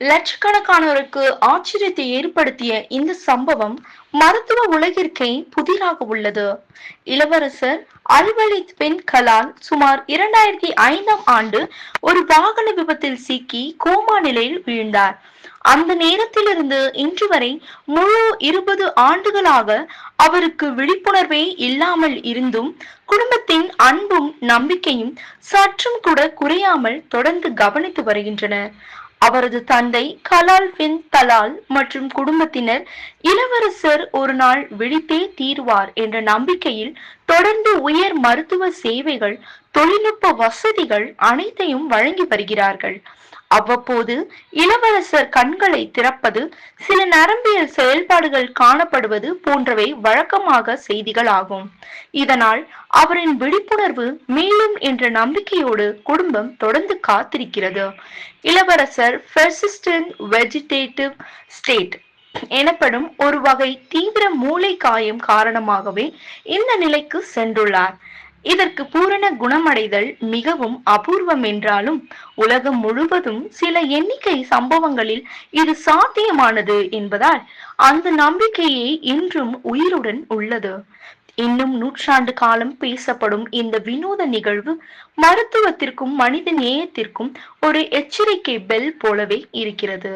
லட்சக்கணக்கானோருக்கு ஆச்சரியத்தை ஏற்படுத்திய இந்த சம்பவம் மருத்துவ உலகிற்கே புதிராக உள்ளது. இளவரசர் அல்வலித் பின் கலால் சுமார் 2005ஆம் ஆண்டு ஒரு வாகன விபத்தில் சிக்கி கோமா நிலையில் வீழ்ந்தார். அந்த நேரத்திலிருந்து இன்று வரை முழு 20 ஆண்டுகளாக அவருக்கு விழிப்புணர்வே இல்லாமல் இருந்தும் குடும்பத்தின் அன்பும் நம்பிக்கையும் சற்றும் கூட குறையாமல் தொடர்ந்து கவனித்து வருகின்றனர். அவரது தந்தை கலால் பின் தலால் மற்றும் குடும்பத்தினர் இளவரசர் ஒரு நாள் விழித்தே தீருவார் என்ற நம்பிக்கையில் தொடர்ந்து உயர் மருத்துவ சேவைகள், தொழில்நுட்ப வசதிகள் அனைத்தையும் வழங்கி வருகிறார்கள். அவ்வப்போது இளவரசர் கண்களை திறப்பது, சில நரம்பியல் செயல்பாடுகள் காணப்படுவது போன்றவை வழக்கமாக செய்திகள் ஆகும். இதனால் அவரின் விழிப்புணர்வு மேலும் என்ற நம்பிக்கையோடு குடும்பம் தொடர்ந்து காத்திருக்கிறது. இளவரசர் பெர்சிஸ்டன்ட் வெஜிடேட்டிவ் ஸ்டேட் எனப்படும் ஒரு வகை தீவிர மூளை காயம் காரணமாகவே இந்த நிலைக்கு சென்றுள்ளார். இதற்கு பூரண குணமடைதல் மிகவும் அபூர்வம் என்றாலும் உலகம் முழுவதும் சில எண்ணிக்கை சம்பவங்களில் இது சாத்தியமானது என்பதால் அந்த நம்பிக்கையே இன்றும் உயிருடன் உள்ளது. இன்னும் நூற்றாண்டு காலம் பேசப்படும் இந்த வினோத நிகழ்வு மருத்துவத்திற்கும் மனித நேயத்திற்கும் ஒரு எச்சரிக்கை பெல் போலவே இருக்கிறது.